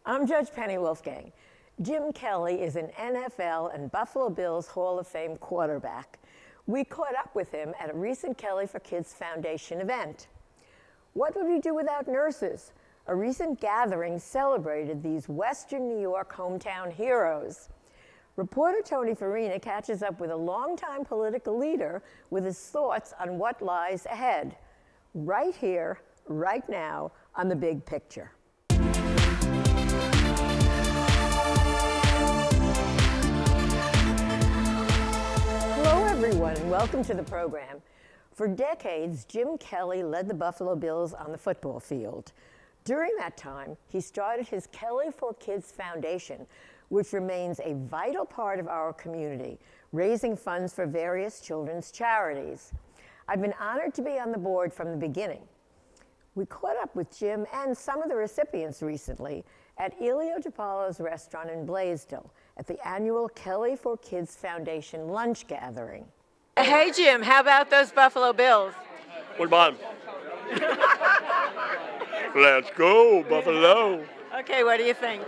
I'm Judge Penny Wolfgang. Jim Kelly is an NFL and Buffalo Bills Hall of Fame quarterback. We caught up with him at a recent Kelly for Kids Foundation event. What would we do without nurses? A recent gathering celebrated these Western New York hometown heroes. Reporter Tony Farina catches up with a longtime political leader with his thoughts on what lies ahead. Right here, right now, on The Big Picture. Hello, everyone, and welcome to the program. For decades, Jim Kelly led the Buffalo Bills on the football field. During that time, he started his Kelly for Kids Foundation, which remains a vital part of our community, raising funds for various children's charities. I've been honored to be on the board from the beginning. We caught up with Jim and some of the recipients recently at Elio DiPaolo's restaurant in Blaisdell at the annual Kelly for Kids Foundation lunch gathering. Hey, Jim, how about those Buffalo Bills? What about them? Let's go, Buffalo. Okay, what do you think?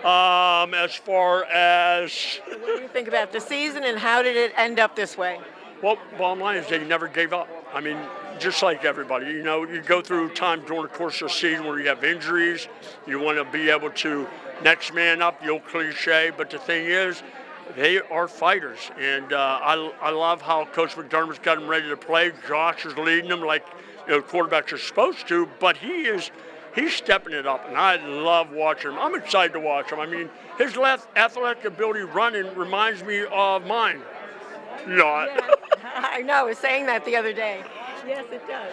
As far as... What do you think about the season and how did it end up this way? Well, bottom line is they never gave up. I mean, just like everybody, you know, you go through time during the course of the season where you have injuries, you want to be able to next man up, the old cliche, but the thing is, they are fighters, and I love how Coach McDermott's got them ready to play. Josh is leading them like quarterbacks are supposed to, but he's stepping it up, and I love watching him. I'm excited to watch him. I mean, his athletic ability running reminds me of mine. Yeah, I know. I was saying that the other day. Yes, it does.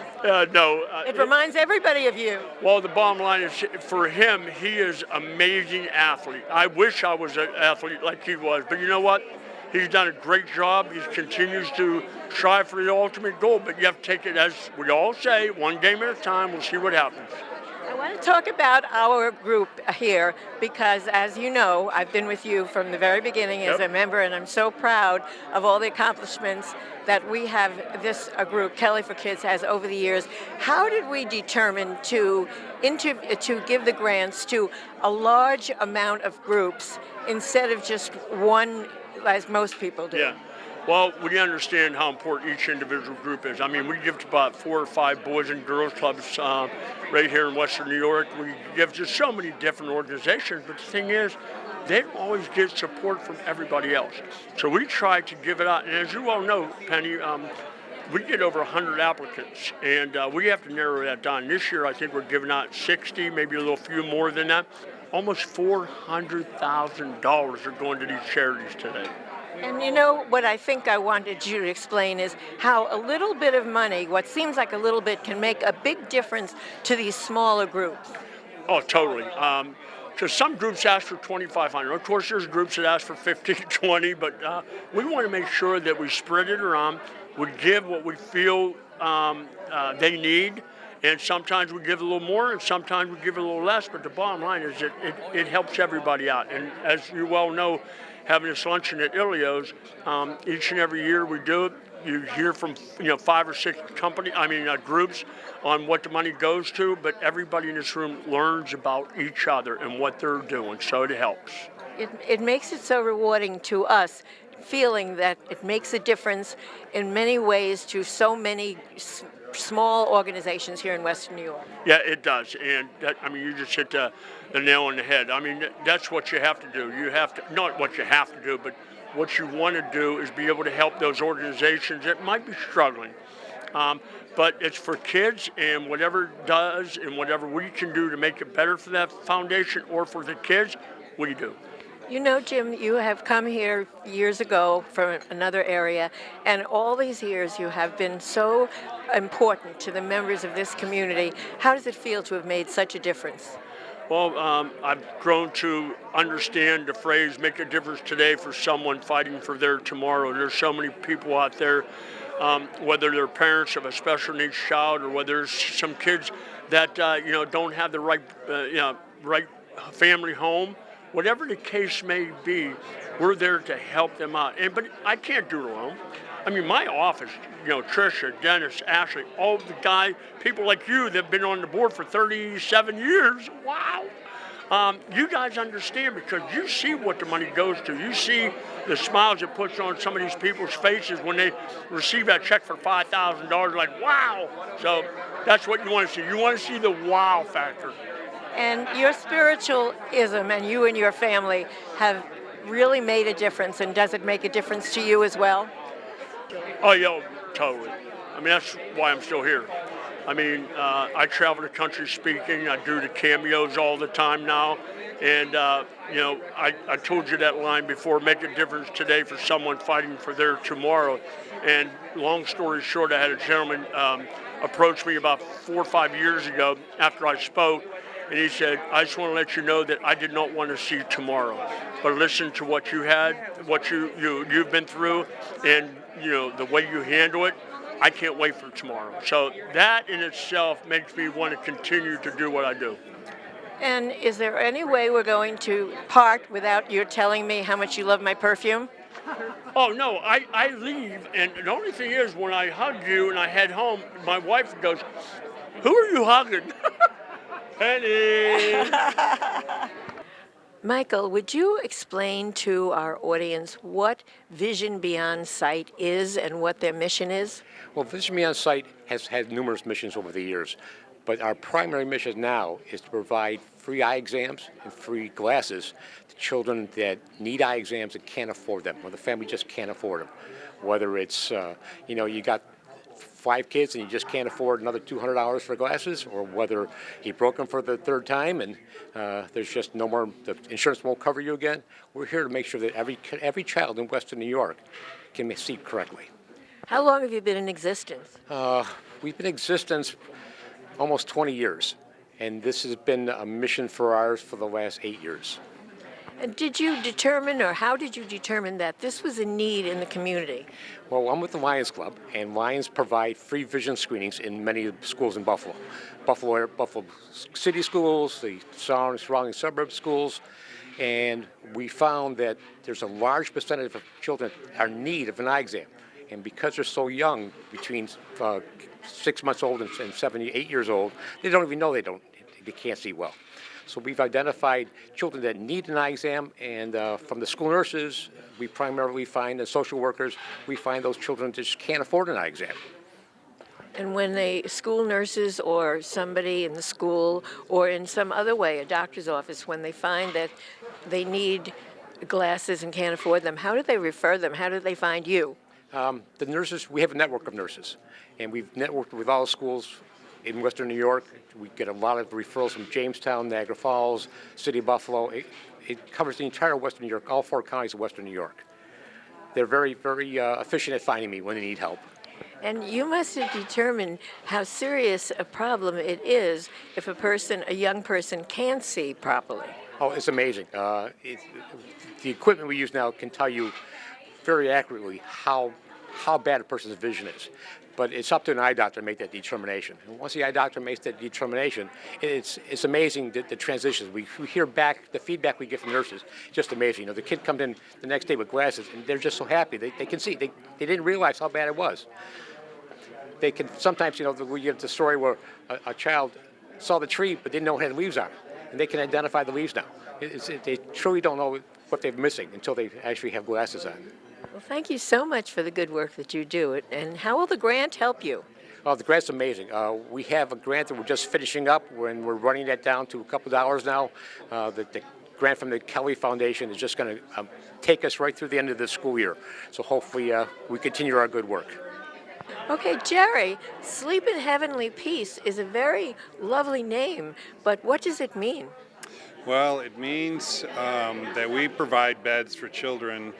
It reminds everybody of you. Well, the bottom line is, for him, he is an amazing athlete. I wish I was an athlete like he was, but you know what? He's done a great job. He continues to strive for the ultimate goal, but you have to take it, as we all say, one game at a time. We'll see what happens. I want to talk about our group here because, as you know, I've been with you from the very beginning as a member, and I'm so proud of all the accomplishments that we have group, Kelly for Kids, has over the years. How did we determine to give the grants to a large amount of groups instead of just one, as most people do? Yeah. Well, we understand how important each individual group is. I mean, we give to about 4 or 5 boys and girls clubs right here in Western New York. We give to so many different organizations, but the thing is, they don't always get support from everybody else. So we try to give it out. And as you all know, Penny, we get over 100 applicants, and we have to narrow that down. This year, I think we're giving out 60, maybe a little few more than that. Almost $400,000 are going to these charities today. And you know, what I think I wanted you to explain is how a little bit of money, what seems like a little bit, can make a big difference to these smaller groups. Oh, totally. Because some groups ask for $2,500. Of course, there's groups that ask for $15, $20, but we want to make sure that we spread it around. We give what we feel they need, and sometimes we give a little more, and sometimes we give a little less, but the bottom line is that it helps everybody out. And as you well know, having this luncheon at Ilio's, each and every year we do it. You hear from 5 or 6 groups on what the money goes to, but everybody in this room learns about each other and what they're doing, so it helps. It makes it so rewarding to us, feeling that it makes a difference in many ways to so many small organizations here in Western New York. Yeah, it does, and you just hit the nail on the head. I mean, that's what you have to do. You have to, not what you have to do, but what you want to do is be able to help those organizations that might be struggling. But it's for kids, and whatever it does and whatever we can do to make it better for that foundation or for the kids, we do. You know, Jim, you have come here years ago from another area, and all these years you have been so important to the members of this community. How does it feel to have made such a difference? Well, I've grown to understand the phrase, make a difference today for someone fighting for their tomorrow. There's so many people out there, whether they're parents of a special needs child or whether there's some kids that, don't have the right family home. Whatever the case may be, we're there to help them out. But I can't do it alone. I mean, my office, Tricia, Dennis, Ashley, all the people like you that have been on the board for 37 years, wow. You guys understand because you see what the money goes to. You see the smiles it puts on some of these people's faces when they receive that check for $5,000, like, wow. So that's what you want to see. You want to see the wow factor. And your spiritualism and you and your family have really made a difference. And does it make a difference to you as well? Oh, yeah, totally. I mean, that's why I'm still here. I mean, I travel the country speaking. I do the cameos all the time now. And, I told you that line before, make a difference today for someone fighting for their tomorrow. And long story short, I had a gentleman approach me about 4 or 5 years ago after I spoke. And he said, I just want to let you know that I did not want to see tomorrow. But listen to what you had, what you've been through, and, the way you handle it. I can't wait for tomorrow. So that in itself makes me want to continue to do what I do. And is there any way we're going to part without you telling me how much you love my perfume? Oh, no, I leave, and the only thing is when I hug you and I head home, my wife goes, who are you hugging? Penny! Michael, would you explain to our audience what Vision Beyond Sight is and what their mission is? Well, Vision Beyond Sight has had numerous missions over the years, but our primary mission now is to provide free eye exams and free glasses to children that need eye exams and can't afford them, or the family just can't afford them. Whether it's, you got 5 kids and you just can't afford another $200 for glasses, or whether you broke them for the 3rd time and there's just no more, the insurance won't cover you again. We're here to make sure that every child in Western New York can see correctly. How long have you been in existence? We've been in existence almost 20 years, and this has been a mission for ours for the last 8 years. And did you determine, or how did you determine that this was a need in the community? Well, I'm with the Lions Club, and Lions provide free vision screenings in many schools in Buffalo. Buffalo City schools, the surrounding suburb schools, and we found that there's a large percentage of children that are in need of an eye exam. And because they're so young, between 6 months old and 7, 8 years old, they don't even know they can't see well. So we've identified children that need an eye exam, and from the school nurses, we primarily find, and social workers, we find those children that just can't afford an eye exam. And when the school nurses or somebody in the school or in some other way, a doctor's office, when they find that they need glasses and can't afford them, how do they refer them? How do they find you? The nurses, we have a network of nurses, and we've networked with all the schools in Western New York. We get a lot of referrals from Jamestown, Niagara Falls, City of Buffalo. It covers the entire Western New York, all 4 counties of Western New York. They're very, very efficient at finding me when they need help. And you must have determined how serious a problem it is if a young person can't see properly. Oh, it's amazing. The equipment we use now can tell you very accurately how bad a person's vision is. But it's up to an eye doctor to make that determination. And once the eye doctor makes that determination, it's amazing the transitions. We hear back, the feedback we get from nurses, just amazing. The kid comes in the next day with glasses, and they're just so happy. They can see. They didn't realize how bad it was. They can sometimes, we get the story where a child saw the tree but didn't know it had leaves on it, and they can identify the leaves now. They truly don't know what they're missing until they actually have glasses on. Well, thank you so much for the good work that you do. And how will the grant help you? Oh, the grant's amazing. We have a grant that we're just finishing up, and we're running that down to a couple dollars now. The grant from the Kelly Foundation is just going to take us right through the end of the school year. So hopefully we continue our good work. Okay, Jerry, Sleep in Heavenly Peace is a very lovely name, but what does it mean? Well, it means that we provide beds for children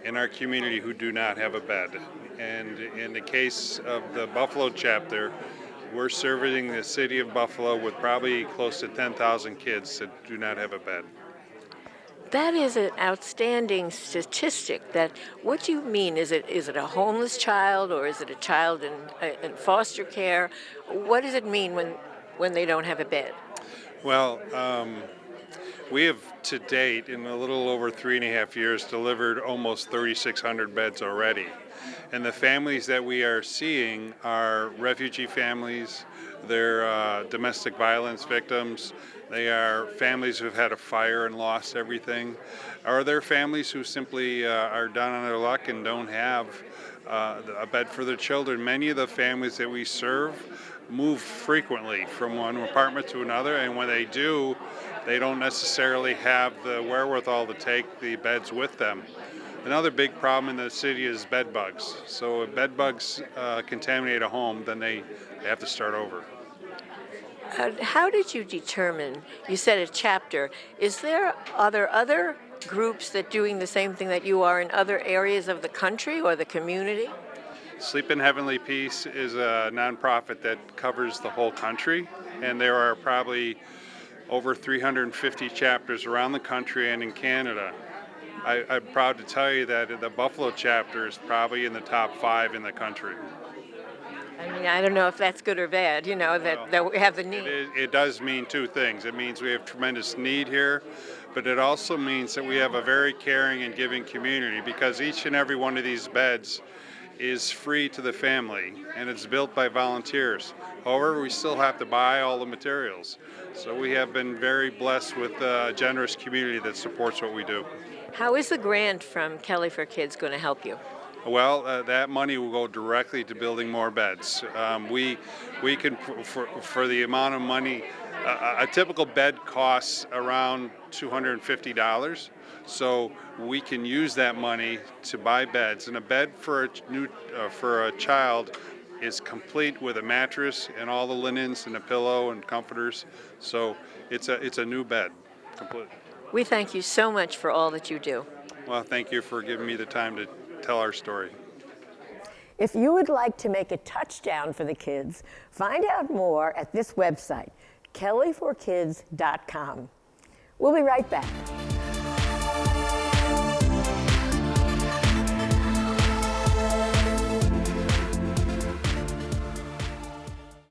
in our community who do not have a bed. And in the case of the Buffalo chapter, we're serving the city of Buffalo with probably close to 10,000 kids that do not have a bed. That is an outstanding statistic. What do you mean? Is it a homeless child, or is it a child in foster care? What does it mean when they don't have a bed? Well, we have to date, in a little over 3.5 years, delivered almost 3,600 beds already. And the families that we are seeing are refugee families, they're domestic violence victims, They are families who've had a fire and lost everything. Or they're families who simply are down on their luck and don't have a bed for their children. Many of the families that we serve move frequently from one apartment to another, and when they do, they don't necessarily have the wherewithal to take the beds with them. Another big problem in the city is bed bugs. So if bed bugs contaminate a home, then they have to start over. How did you determine, you said a chapter, are there other groups that doing the same thing that you are in other areas of the country or the community? Sleep in Heavenly Peace is a nonprofit that covers the whole country, and there are probably over 350 chapters around the country and in Canada. I'm proud to tell you that the Buffalo chapter is probably in the top 5 in the country. I mean, I don't know if that's good or bad, that we have the need. It does mean two things. It means we have tremendous need here, but it also means that we have a very caring and giving community, because each and every one of these beds is free to the family, and it's built by volunteers. However, we still have to buy all the materials. So we have been very blessed with a generous community that supports what we do. How is the grant from Kelly for Kids going to help you? Well, that money will go directly to building more beds. We can, for the amount of money, a typical bed costs around $250. So we can use that money to buy beds, and a bed for a child is complete with a mattress and all the linens and a pillow and comforters. So it's a new bed, complete. We thank you so much for all that you do. Well, thank you for giving me the time to tell our story. If you would like to make a touchdown for the kids, find out more at this website, kellyforkids.com. We'll be right back.